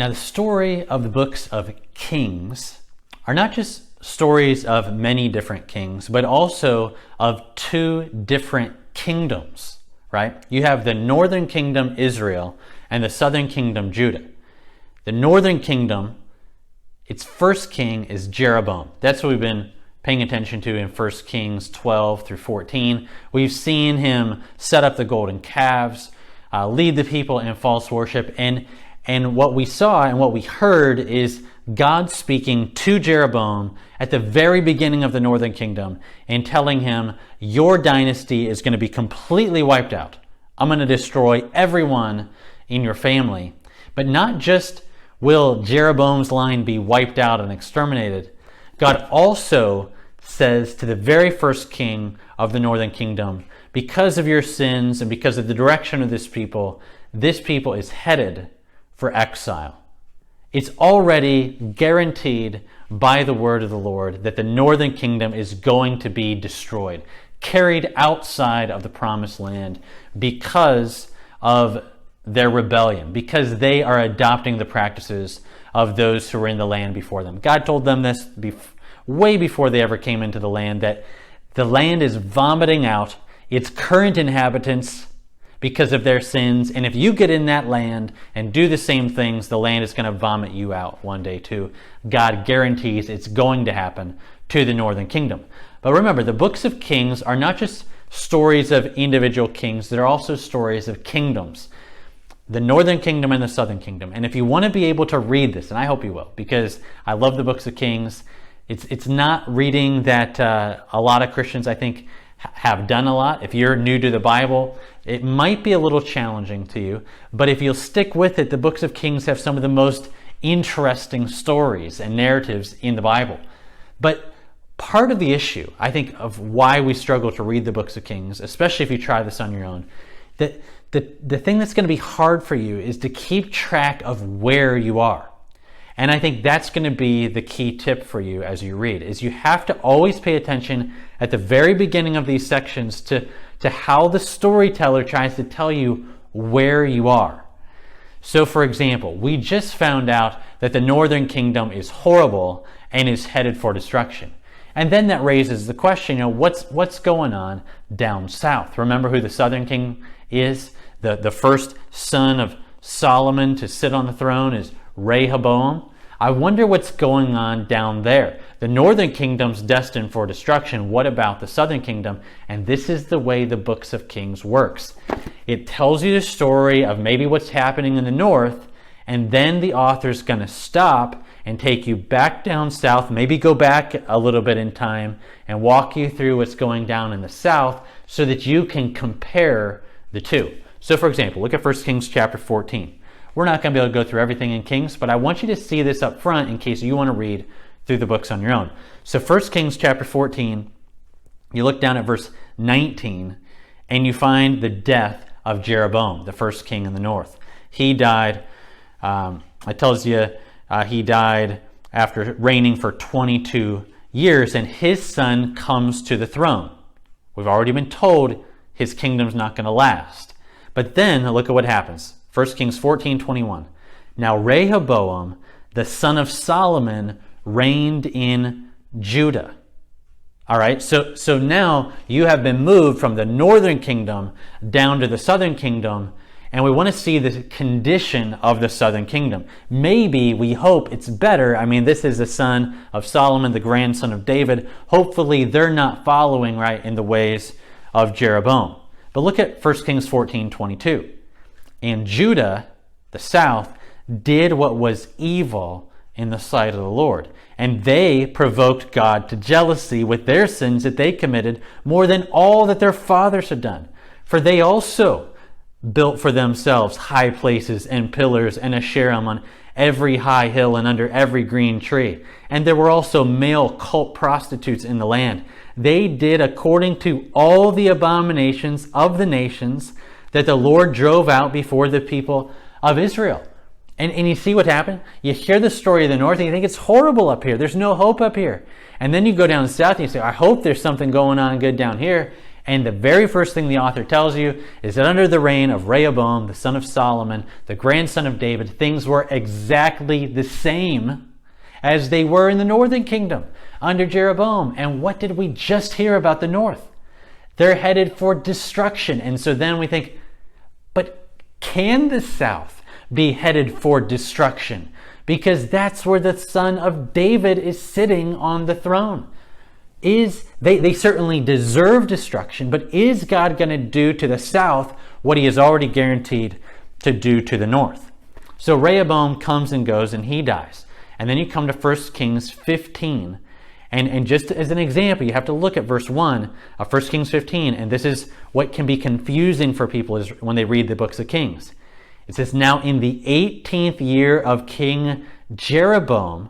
Now, the story of the books of Kings are not just stories of many different kings, but also of two different kingdoms, right? You have the northern kingdom, Israel, and the southern kingdom, Judah. The northern kingdom, its first king is Jeroboam. That's what we've been paying attention to in 1 Kings 12 through 14. We've seen him set up the golden calves, lead the people in false worship, and what we saw and what we heard is God speaking to Jeroboam at the very beginning of the northern kingdom and telling him, your dynasty is going to be completely wiped out. I'm going to destroy everyone in your family. But not just will Jeroboam's line be wiped out and exterminated, God also says to the very first king of the northern kingdom, because of your sins and because of the direction of this people is headed for exile. It's already guaranteed by the word of the Lord that the northern kingdom is going to be destroyed, carried outside of the promised land because of their rebellion, because they are adopting the practices of those who were in the land before them. God told them this way before they ever came into the land, that the land is vomiting out its current inhabitants because of their sins. And if you get in that land and do the same things, the land is going to vomit you out one day too. God guarantees it's going to happen to the northern kingdom. But remember, the books of Kings are not just stories of individual kings, they're also stories of kingdoms. The northern kingdom and the southern kingdom. And if you want to be able to read this, and I hope you will, because I love the books of Kings, it's not reading that a lot of Christians, I think, have done a lot. If you're new to the Bible, it might be a little challenging to you, but if you'll stick with it, the books of Kings have some of the most interesting stories and narratives in the Bible. But part of the issue, I think, of why we struggle to read the books of Kings, especially if you try this on your own, that the thing that's going to be hard for you is to keep track of where you are. And I think that's going to be the key tip for you as you read, is you have to always pay attention at the very beginning of these sections to how the storyteller tries to tell you where you are. So for example, we just found out that the northern kingdom is horrible and is headed for destruction. And then that raises the question, what's going on down south? Remember who the southern king is? The first son of Solomon to sit on the throne is Rehoboam. I wonder what's going on down there. The northern kingdom's destined for destruction. What about the southern kingdom? And this is the way the books of Kings works. It tells you the story of maybe what's happening in the north, and then the author's going to stop and take you back down south, maybe go back a little bit in time and walk you through what's going down in the south so that you can compare the two. So for example, look at 1 Kings chapter 14. We're not going to be able to go through everything in Kings, but I want you to see this up front in case you want to read through the books on your own. So 1 Kings chapter 14, you look down at verse 19, and you find the death of Jeroboam, the first king in the north. He died, it tells you he died after reigning for 22 years, and his son comes to the throne. We've already been told his kingdom's not going to last. But then look at what happens. 1 Kings 14:21. Now Rehoboam, the son of Solomon, reigned in Judah. All right, so now you have been moved from the northern kingdom down to the southern kingdom, and we want to see the condition of the southern kingdom. Maybe, we hope it's better. I mean, this is the son of Solomon, the grandson of David. Hopefully they're not following right in the ways of Jeroboam. But look at 1 Kings 14:22. And Judah, the south, did what was evil in the sight of the Lord. And they provoked God to jealousy with their sins that they committed more than all that their fathers had done. For they also built for themselves high places and pillars and Asherim on every high hill and under every green tree. And there were also male cult prostitutes in the land. They did according to all the abominations of the nations that the Lord drove out before the people of Israel. And you see what happened? You hear the story of the north and you think it's horrible up here. There's no hope up here. And then you go down south and you say, I hope there's something going on good down here. And the very first thing the author tells you is that under the reign of Rehoboam, the son of Solomon, the grandson of David, things were exactly the same as they were in the northern kingdom under Jeroboam. And what did we just hear about the north? They're headed for destruction. And so then we think, but can the south be headed for destruction? Because that's where the son of David is sitting on the throne. They certainly deserve destruction, but is God going to do to the south what he has already guaranteed to do to the north? So Rehoboam comes and goes and he dies. And then you come to 1 Kings 15. And just as an example, you have to look at verse 1 of 1 Kings 15. And this is what can be confusing for people is when they read the books of Kings. It says, now in the 18th year of King Jeroboam,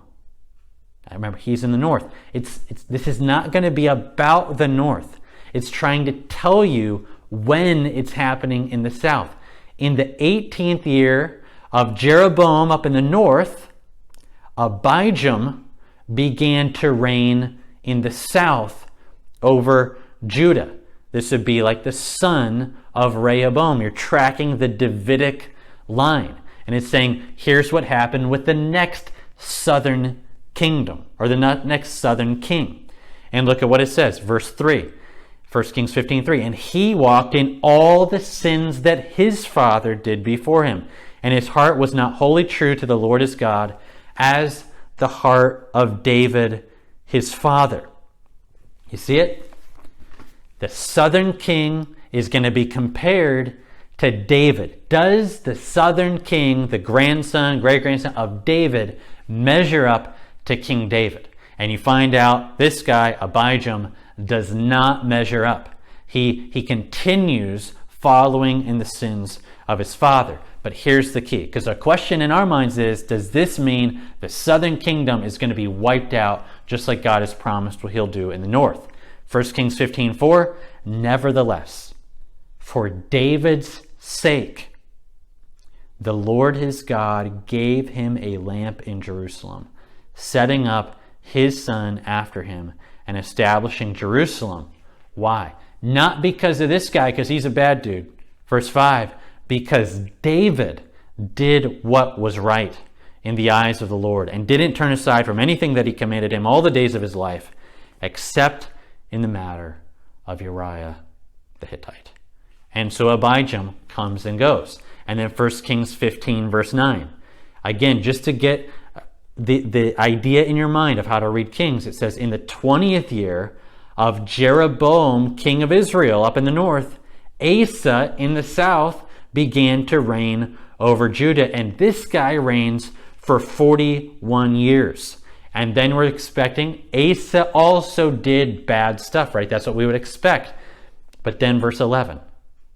I remember he's in the north. This is not going to be about the north. It's trying to tell you when it's happening in the south. In the 18th year of Jeroboam up in the north, Abijam began to reign in the south over Judah. This would be like the son of Rehoboam. You're tracking the Davidic line. And it's saying, here's what happened with the next southern kingdom, or the next southern king. And look at what it says, verse 3, 1 Kings 15:3. And he walked in all the sins that his father did before him, and his heart was not wholly true to the Lord his God, as the heart of David his father. You see it? The southern king is going to be compared to David. Does the southern king, the grandson, great-grandson of David, measure up to King David? And you find out this guy, Abijam, does not measure up. He continues following in the sins of his father. But here's the key, because a question in our minds is, does this mean the southern kingdom is going to be wiped out just like God has promised what he'll do in the north? 1 Kings 15:4, nevertheless, for David's sake, the Lord his God gave him a lamp in Jerusalem, setting up his son after him and establishing Jerusalem. Why? Not because of this guy, because he's a bad dude. Verse 5, because David did what was right in the eyes of the Lord and didn't turn aside from anything that he commanded him all the days of his life, except in the matter of Uriah the Hittite. And so Abijam comes and goes. And then 1 Kings 15, verse 9. Again, just to get the idea in your mind of how to read Kings, it says, in the 20th year of Jeroboam, king of Israel, up in the north, Asa in the south began to reign over Judah. And this guy reigns for 41 years. And then we're expecting Asa also did bad stuff, right? That's what we would expect. But then verse 11,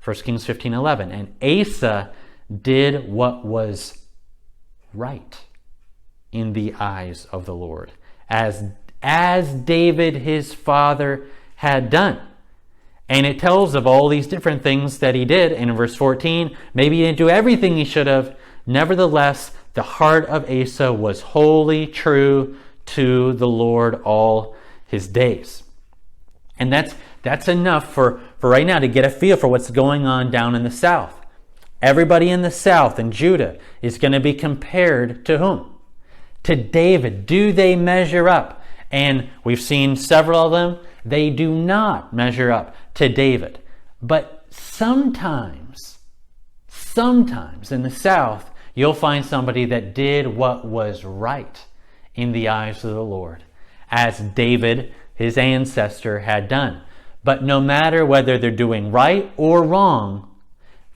1 Kings 15:11, and Asa did what was right in the eyes of the Lord, as David his father had done. And it tells of all these different things that he did. And in verse 14, maybe he didn't do everything he should have. Nevertheless, the heart of Asa was wholly true to the Lord all his days. And that's enough for right now to get a feel for what's going on down in the south. Everybody in the south and Judah is going to be compared to whom? To David. Do they measure up? And we've seen several of them. They do not measure up to David. But sometimes in the south, you'll find somebody that did what was right in the eyes of the Lord, as David, his ancestor, had done. But no matter whether they're doing right or wrong,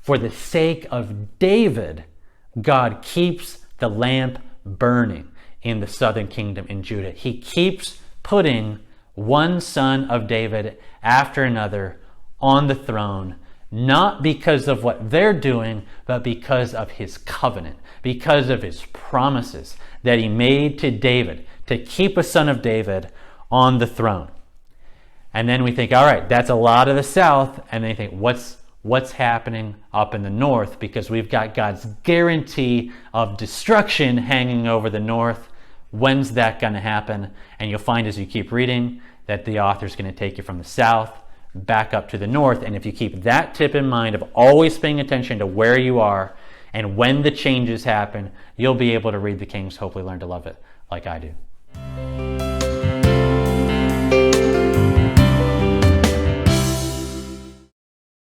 for the sake of David, God keeps the lamp burning in the southern kingdom in Judah. He keeps putting one son of David after another on the throne, not because of what they're doing, but because of his covenant, because of his promises that he made to David to keep a son of David on the throne. And then we think, all right, that's a lot of the south. And then you think, what's happening up in the north? Because we've got God's guarantee of destruction hanging over the north. When's that going to happen? And you'll find as you keep reading that the author's going to take you from the south back up to the north. And if you keep that tip in mind of always paying attention to where you are and when the changes happen, you'll be able to read the Kings, hopefully learn to love it like I do.